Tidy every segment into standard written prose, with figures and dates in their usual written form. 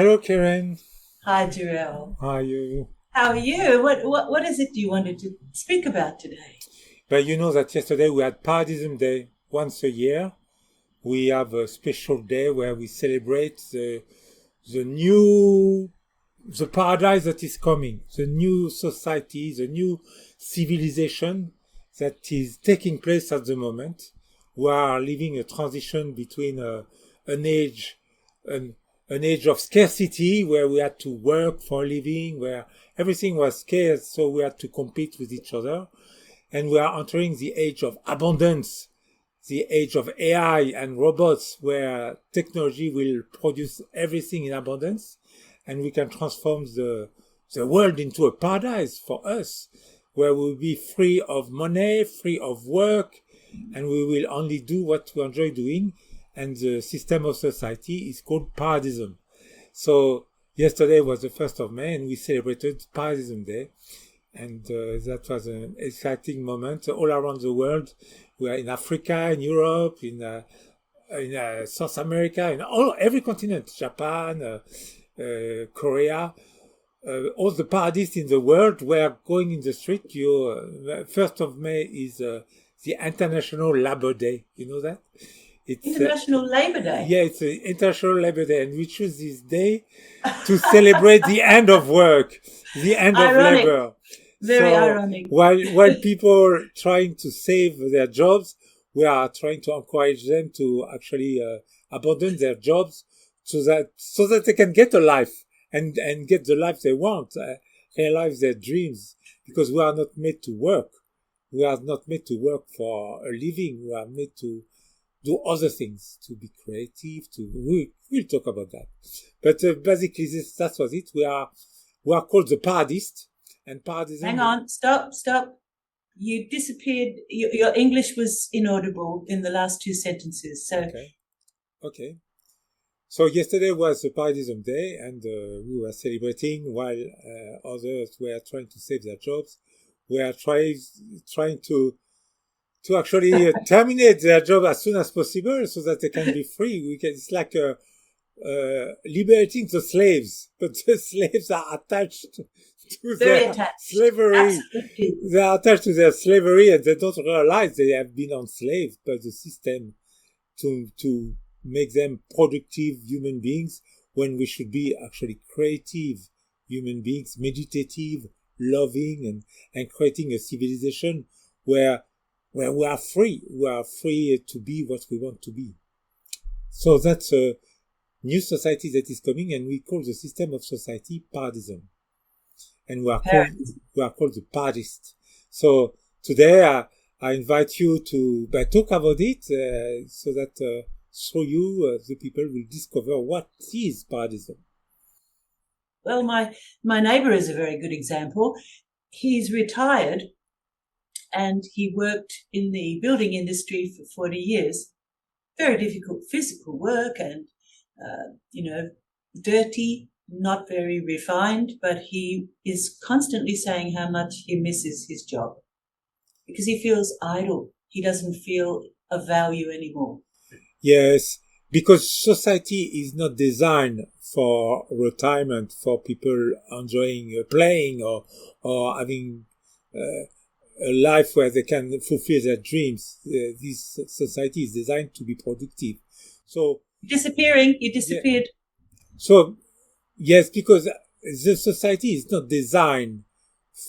Hello, Karen. Hi, Jarell. How are you? How are you? What is it you wanted to speak about today? But you know that yesterday we had Paradism Day. Once a year, we have a special day where we celebrate the new the paradise that is coming, the new society, the new civilization that is taking place at the moment. We are living a transition between an age, an, an age of scarcity where we had to work for a living, where everything was scarce, so we had to compete with each other. And we are entering the age of abundance, the age of AI and robots, where technology will produce everything in abundance, and we can transform the world into a paradise for us, where we'll be free of money, free of work, and we will only do what we enjoy doing. And the system of society is called Paradism. So yesterday was the 1st of May, and we celebrated Paradism Day. And that was an exciting moment all around the world. We are in Africa, in Europe, in South America, in every continent, Japan, Korea. All the paradists in the world were going in the street. 1st of May is the International Labor Day. You know that? It's International Labour Day. yeah, it's an International Labor Day, and we choose this day to celebrate the end of work, the end of Ironic, labor. very So ironic. while people are trying to save their jobs, we are trying to encourage them to actually abandon their jobs so that they can get a life and get the life they want, realize their dreams. Because we are not made to work. We are not made to work for a living. We are made to do other things, to be creative. We'll talk about that. But basically, that was it. We are called the paradist, and Hang paradism. on, stop. You disappeared. Your English was inaudible in the last two sentences. So Okay. So yesterday was the Paradism Day, and we were celebrating while others were trying to save their jobs. We are trying to actually terminate their job as soon as possible so that they can be free. It's like liberating the slaves, but the slaves are attached to very their attached. slavery. Absolutely. They are attached to their slavery, and they don't realize they have been enslaved by the system to make them productive human beings when we should be actually creative human beings, meditative, loving, and creating a civilization where we are free. We are free to be what we want to be. So that's a new society that is coming, and we call the system of society Paradism. And we are called the Paradist. So today I invite you to talk about it so that through you the people will discover what is Paradism. Well, my neighbour is a very good example. He's retired and he worked in the building industry for 40 years. Very difficult physical work and, dirty, not very refined, but he is constantly saying how much he misses his job because he feels idle. He doesn't feel of value anymore. Yes, because society is not designed for retirement, for people enjoying playing or having a life where they can fulfill their dreams. This society is designed to be productive. So Disappearing, you disappeared. So yes, because the society is not designed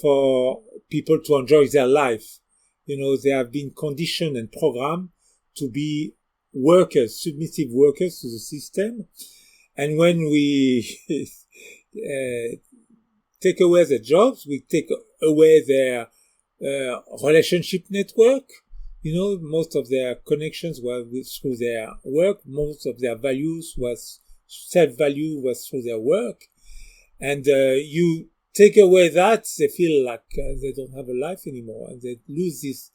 for people to enjoy their life. They have been conditioned and programmed to be workers, submissive workers to the system. And when we take away their jobs, we take away their relationship network. Most of their connections were through their work. Most of their self-value was through their work. And you take away that, they feel like they don't have a life anymore, and they lose this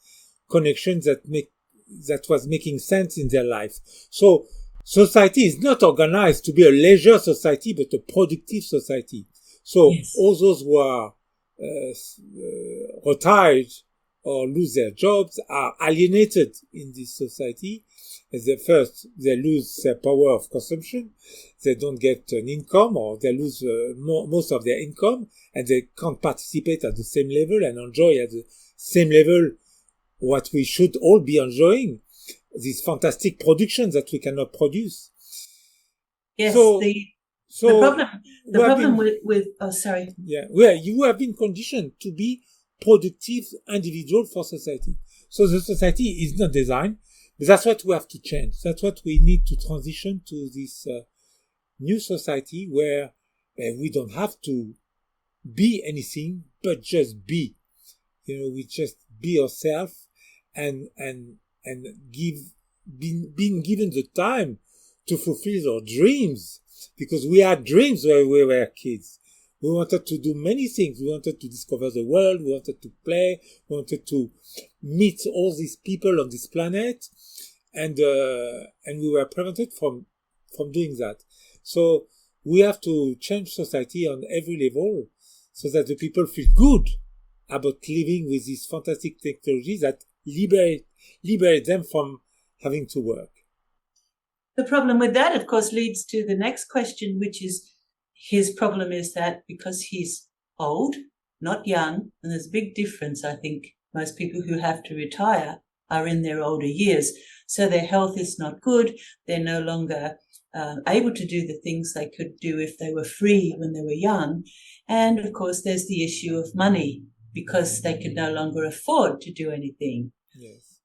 connection that was making sense in their life. So society is not organized to be a leisure society, but a productive society. So Yes. all those who are retired or lose their jobs are alienated in this society, First, they lose their power of consumption. They don't get an income, or they lose most of their income, and they can't participate at the same level and enjoy at the same level what we should all be enjoying, these fantastic productions that we cannot produce. Yes, So, the problem with sorry. Yeah, well, you have been conditioned to be productive individual for society. So the society is not designed, but that's what we have to change. That's what we need to transition to this new society where we don't have to be anything but just be. We just be ourselves and being given the time to fulfill our dreams, because we had dreams when we were kids. We wanted to do many things. We wanted to discover the world. We wanted to play. We wanted to meet all these people on this planet, and we were prevented from doing that. So we have to change society on every level, so that the people feel good about living with these fantastic technologies that liberate them from having to work. The problem with that, of course, leads to the next question, which is his problem is that because he's old, not young, and there's a big difference, I think. Most people who have to retire are in their older years, so their health is not good. They're no longer able to do the things they could do if they were free when they were young. And, of course, there's the issue of money, because they could no longer afford to do anything. Yes.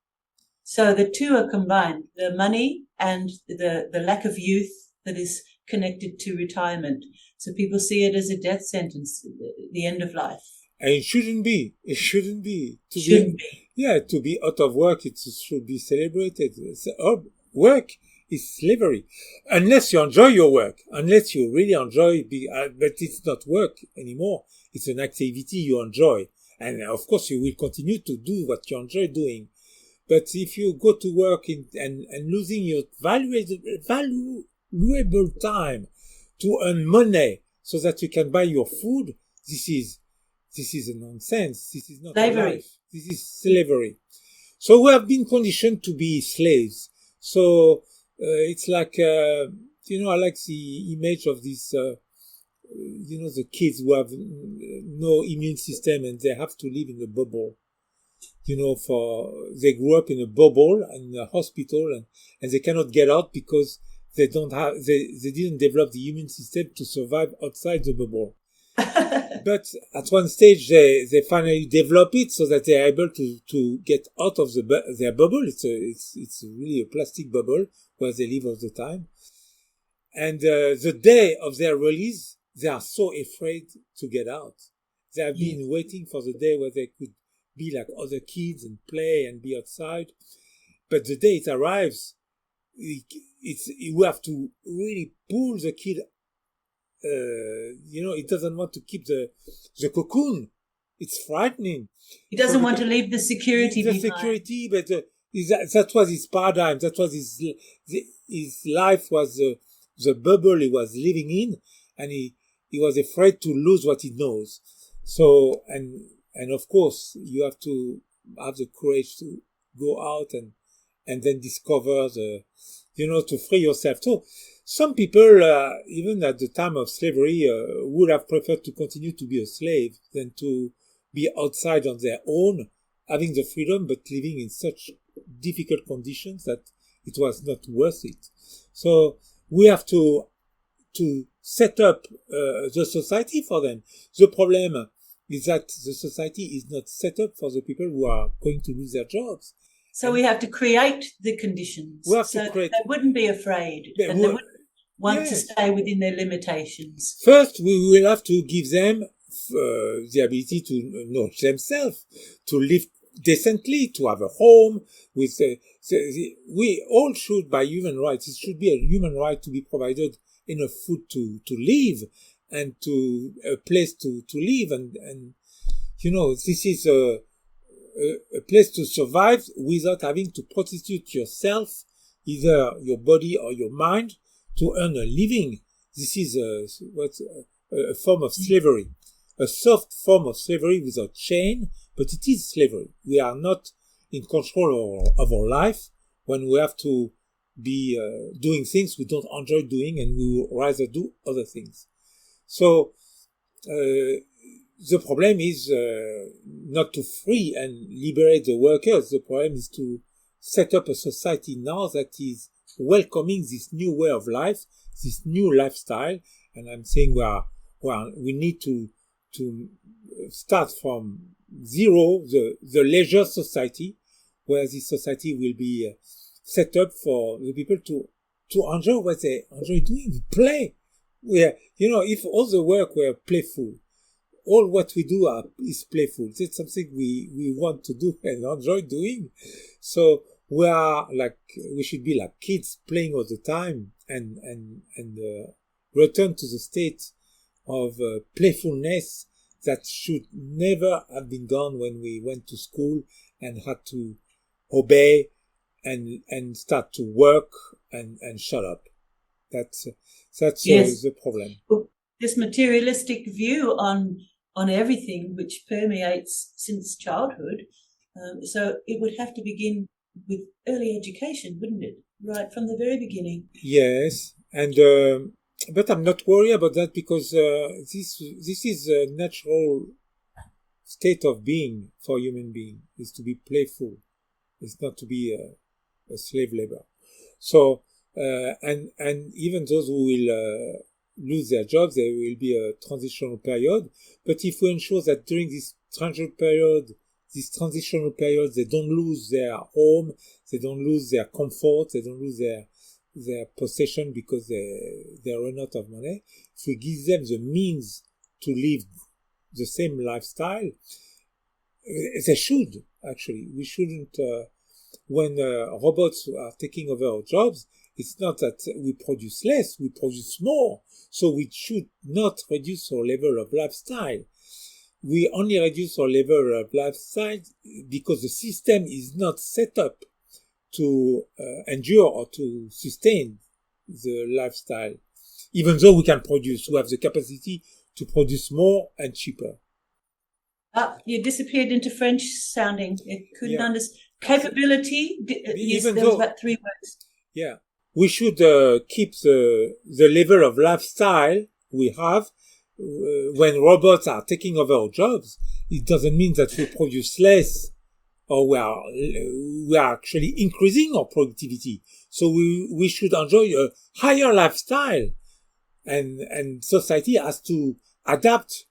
So the two are combined, the money and the lack of youth that is connected to retirement. So people see it as a death sentence, the end of life. And it shouldn't be. It shouldn't be. Yeah, to be out of work, it should be celebrated. Work is slavery. Unless you enjoy your work, unless you really enjoy, but it's not work anymore. It's an activity you enjoy. And of course, you will continue to do what you enjoy doing. But if you go to work and losing your valuable time to earn money so that you can buy your food, this is a nonsense. This is not slavery. Life. This is slavery. So we have been conditioned to be slaves. So it's like, I like the image of this, the kids who have no immune system and they have to live in a bubble. They grew up in a bubble in a hospital and they cannot get out because they didn't develop the immune system to survive outside the bubble. But at one stage they finally develop it so that they are able to get out of their bubble. It's really a plastic bubble where they live all the time. And the day of their release, they are so afraid to get out. They have been waiting for the day where they could be like other kids and play and be outside. But the day it arrives, we have to really pull the kid. It doesn't want to keep the cocoon. It's frightening. He doesn't want to leave the security behind. Security, but that was his paradigm. That was his life was the bubble he was living in, and he was afraid to lose what he knows. So and of course you have to have the courage to go out and then discover to free yourself. So some people, even at the time of slavery, would have preferred to continue to be a slave than to be outside on their own, having the freedom, but living in such difficult conditions that it was not worth it. So we have to set up the society for them. The problem is that the society is not set up for the people who are going to lose their jobs. So we have to create the conditions so they wouldn't be afraid and they wouldn't want to stay within their limitations. First, we will have to give them the ability to know themselves, to live decently, to have a home. We all should, by human rights, it should be a human right to be provided enough food to live and to a place to live. And this is a place to survive without having to prostitute yourself, either your body or your mind, to earn a living. This is a form of slavery, a soft form of slavery without chain, but it is slavery. We are not in control of our life when we have to be doing things we don't enjoy doing, and we would rather do other things. So the problem is not to free and liberate the workers. The problem is to set up a society now that is welcoming this new way of life, this new lifestyle. And I'm saying we need to start from zero, the leisure society, where this society will be set up for the people to enjoy what they enjoy doing, play. Where, if all the work were playful, all what we do is playful. It's something we want to do and enjoy doing. So we should be like kids playing all the time and return to the state of playfulness that should never have been gone when we went to school and had to obey and start to work and shut up. That's Yes. the problem. Well, this materialistic view on everything, which permeates since childhood, so it would have to begin with early education, wouldn't it? Right from the very beginning. Yes, and but I'm not worried about that, because this is a natural state of being for human being, is to be playful. It's not to be a slave labor. So and even those who will lose their jobs, there will be a transitional period. But if we ensure that during this transitional period, they don't lose their home, they don't lose their comfort, they don't lose their possession because they run out of money. If we give them the means to live the same lifestyle, they should, actually. We shouldn't, when robots are taking over our jobs, it's not that we produce less, we produce more. So we should not reduce our level of lifestyle. We only reduce our level of lifestyle because the system is not set up to endure or to sustain the lifestyle. Even though we can produce, we have the capacity to produce more and cheaper. You disappeared into French sounding. It couldn't understand. Capability, yes, there was about 3 words. Yeah. We should keep the level of lifestyle we have when robots are taking over our jobs. It doesn't mean that we produce less or we are actually increasing our productivity. So we should enjoy a higher lifestyle, and society has to adapt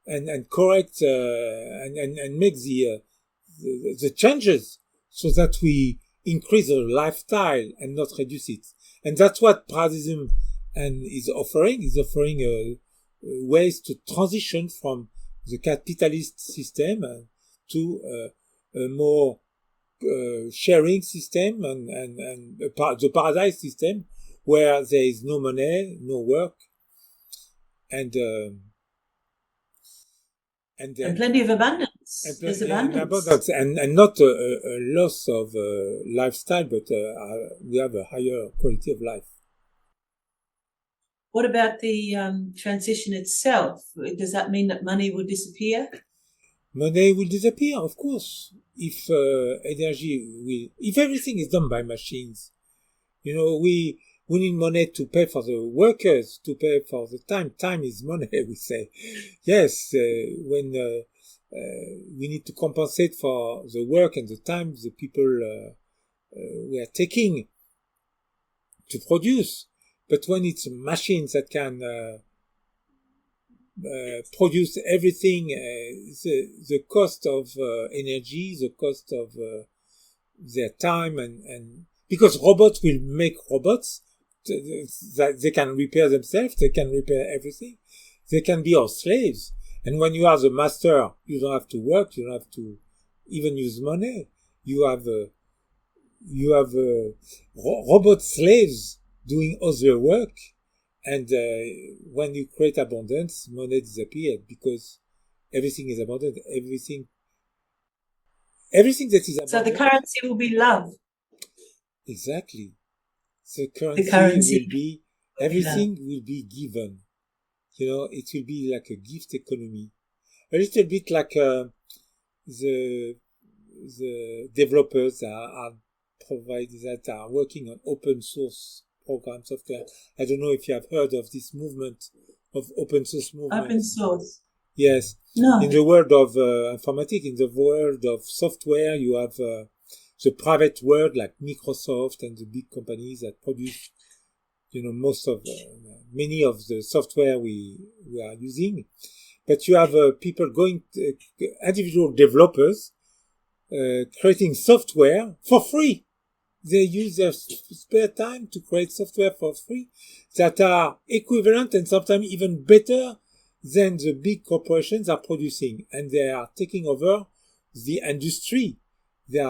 and correct and make the changes so that we increase our lifestyle and not reduce it. And that's what Paradism is offering. Is offering ways to transition from the capitalist system to a more sharing system and the paradise system, where there is no money, no work, and plenty of abundance. There's abundance. And not a loss of lifestyle, but we have a higher quality of life. What about the transition itself? Does that mean that money will disappear? Money will disappear, of course, if if everything is done by machines. We need money to pay for the workers, to pay for the time. Time is money, we say. Yes, when we need to compensate for the work and the time the people were taking to produce. But when it's machines that can produce everything, the cost of energy, the cost of their time, and because robots will make robots that they can repair themselves, they can repair everything, they can be our slaves. And when you are the master, you don't have to work, you don't have to even use money. You have robot slaves doing other work, and when you create abundance, money disappears because everything is abundant. Everything that is abundant. So the currency will be love. Exactly. The currency will be, everything will be given. It will be like a gift economy. A little bit like the developers are that are working on open source program software. I don't know if you have heard of this movement of open source movement. Open source. Yes. No. In the world of informatics, in the world of software, you have the private world like Microsoft and the big companies that produce, many of the software we are using. But you have people individual developers creating software for free. They use their spare time to create software for free that are equivalent and sometimes even better than the big corporations are producing. And they are taking over the industry. They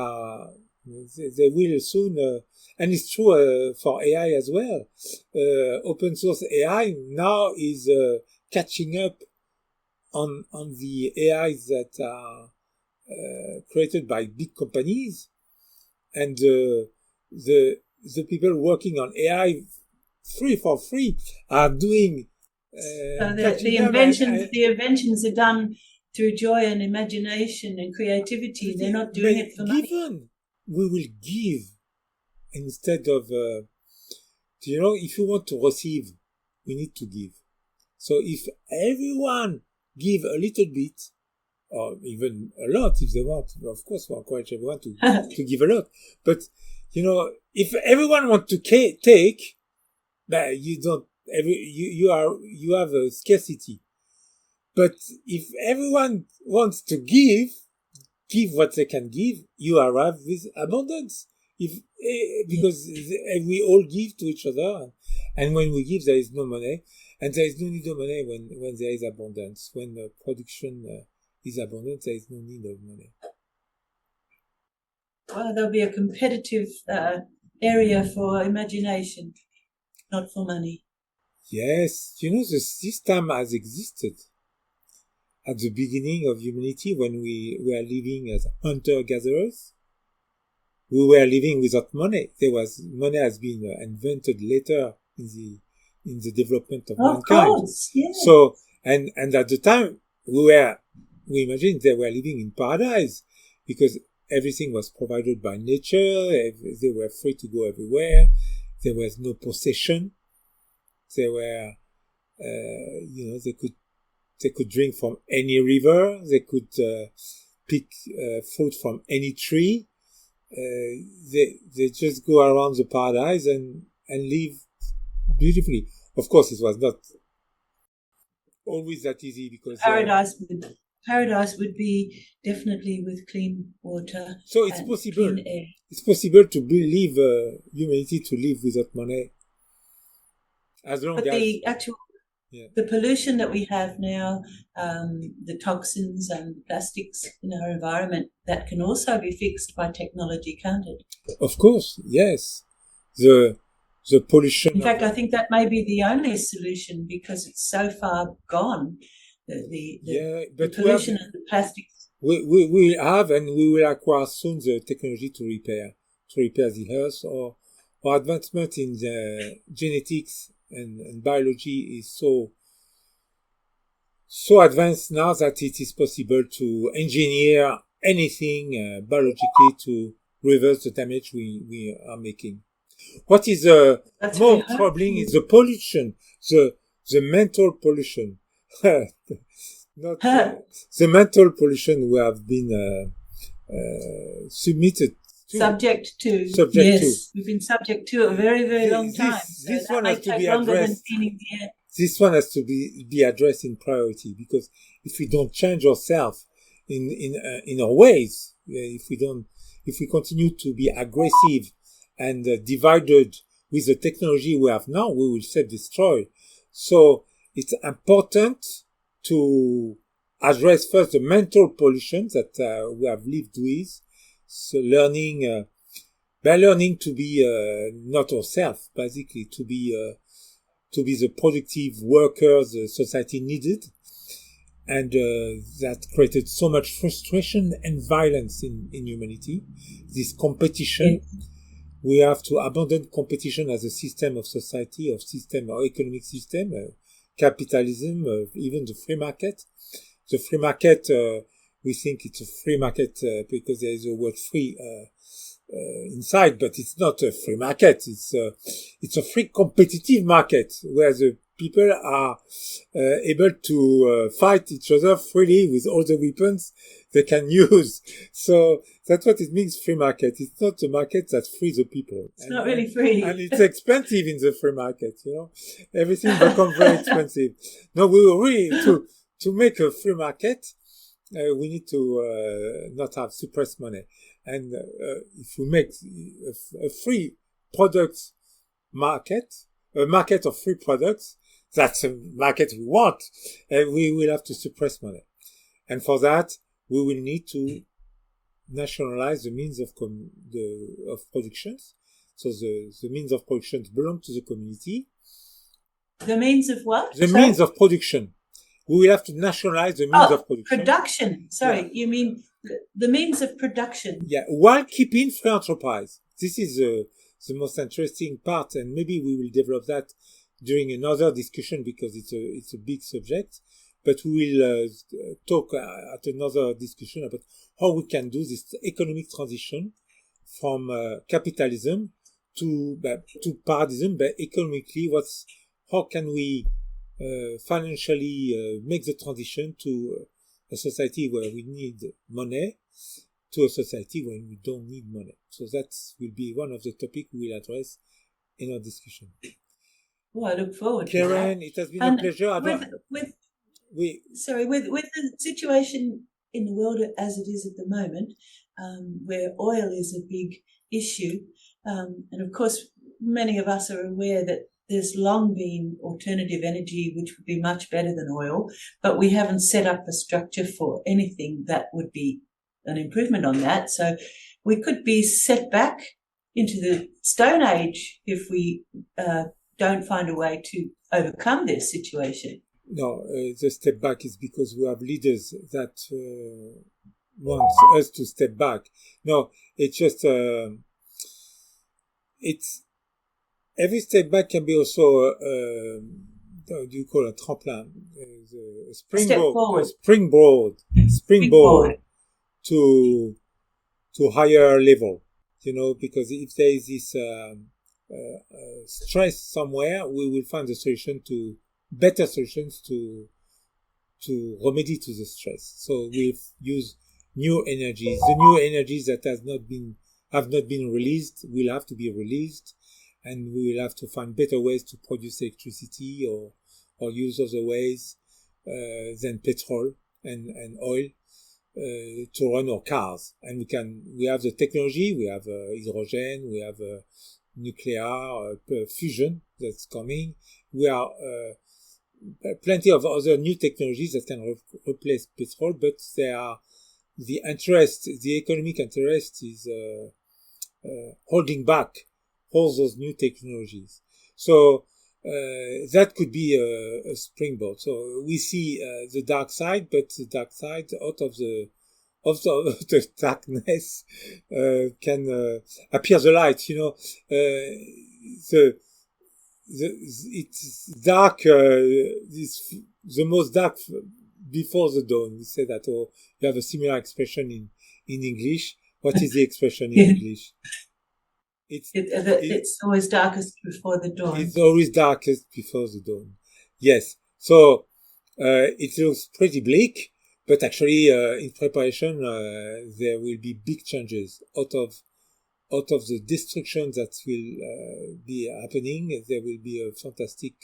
will soon, and it's true for AI as well. Open source AI now is catching up on the AIs that are created by big companies, and the people working on AI for free are doing. So the inventions are done through joy and imagination and creativity. They're not doing it for money. We will give instead of, if you want to receive, we need to give. So if everyone give a little bit, or even a lot if they want, of course we encourage everyone to give a lot. But, if everyone wants to take, you don't, you have a scarcity. But if everyone wants to give what they can give, you arrive with abundance. Because we all give to each other, and when we give, there is no money, and there is no need of money when there is abundance. When the production is abundant, there is no need of money. Well, there'll be a competitive area for imagination, not for money. Yes, the system has existed at the beginning of humanity when we were living as hunter-gatherers. We were living without money. Money has been invented later in the development of mankind. Of course, yeah. So, and at the time we imagined they were living in paradise because everything was provided by nature. They were free to go everywhere. There was no possession. They were, they could drink from any river. They could pick fruit from any tree. They just go around the paradise and live beautifully. Of course, it was not always that easy because paradise would be definitely with clean water. So it's possible. Clean air. It's possible to believe humanity to live without money, as long as the pollution that we have now, the toxins and plastics in our environment, that can also be fixed by technology, can't it? Of course, yes. The pollution. In fact, I think that may be the only solution because it's so far gone. The pollution and the plastics. We have and we will acquire soon the technology to repair the earth, or advancement in the genetics and biology is so advanced now that it is possible to engineer anything biologically to reverse the damage we are making. What is more troubling is the pollution, the mental pollution. Not the mental pollution we have been subject to. We've been subject to a very, very long time. This one has to be addressed. This one has to be addressed in priority, because if we don't change ourselves in our ways, if we continue to be aggressive and divided with the technology we have now, we will self-destroy. So it's important to address first the mental pollution that we have lived with. So learning to be not ourselves, basically to be the productive workers the society needed, and that created so much frustration and violence in humanity. This competition. We have to abandon competition as a system of society, or economic system, capitalism, even the free market. The free market, we think it's a free market because there is a word free inside, but it's not a free market. It's a free competitive market where the people are able to fight each other freely with all the weapons they can use. So that's what it means, free market. It's not a market that frees the people. It's not really free. And it's expensive in the free market, Everything becomes very expensive. No, we were really, to make a free market, we need to not have suppressed money. And if we make a free products market, a market of free products, that's a market we want, and we will have to suppress money. And for that, we will need to nationalize the means of productions. So the means of production belong to the community. The means of what? The means of production. We will have to nationalize the means of production. Production. Sorry, you mean the means of production. Yeah, while keeping free enterprise. This is the most interesting part, and maybe we will develop that during another discussion because it's a big subject. But we will talk at another discussion about how we can do this economic transition from capitalism to paradism, but economically, how can we financially make the transition to a society where we need money to a society where we don't need money. So that will be one of the topics we will address in our discussion. Oh, I look forward to Karen, that. it has been a pleasure. With the situation in the world as it is at the moment, where oil is a big issue, and of course many of us are aware that there's long been alternative energy which would be much better than oil, but we haven't set up a structure for anything that would be an improvement on that. So we could be set back into the Stone Age if we don't find a way to overcome this situation. No, the step back is because we have leaders that want us to step back. No, it's just every step back can be also what do you call a trampoline, a springboard to higher level. Because if there is this stress somewhere, we will find better solutions to remedy to the stress. So we use new energies. The new energies that have not been released will have to be released, and we will have to find better ways to produce electricity or use other ways than petrol and oil to run our cars. And we have the technology, we have hydrogen, we have nuclear fusion that's coming. We are plenty of other new technologies that can replace petrol, but the economic interest is holding back all those new technologies. So that could be a springboard. So we see the dark side, but the dark side out of the darkness can appear the light. It's dark. The most dark before the dawn. We say that, or you have a similar expression in English. What is the expression in English? It's always darkest before the dawn. It's always darkest before the dawn. Yes. So it looks pretty bleak, but actually in preparation there will be big changes out of the destruction that will be happening. There will be a fantastic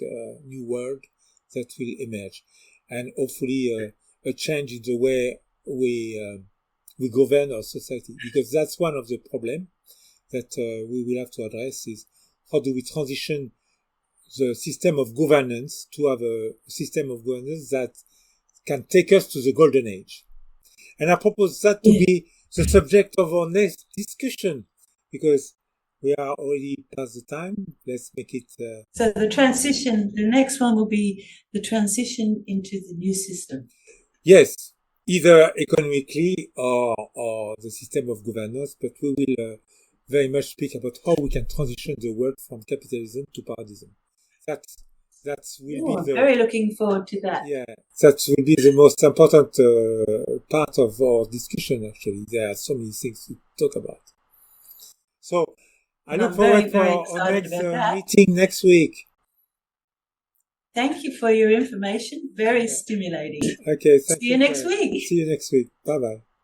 new world that will emerge, and hopefully a change in the way we govern our society, because that's one of the problems that we will have to address is how do we transition the system of governance to have a system of governance that can take us to the golden age. And I propose that to be the subject of our next discussion, because we are already past the time. Let's make it... So the next one will be the transition into the new system. Yes, either economically or the system of governance, but we will very much speak about how we can transition the world from capitalism to paradism. That will be very looking forward to that. Yeah, that will be the most important part of our discussion. Actually, there are so many things to talk about. So I And look I'm forward very, for very our excited next about that. meeting next week. Thank you for your information. Very Yeah. stimulating. Okay, thank See you next Claire. week. See you next week. Bye bye.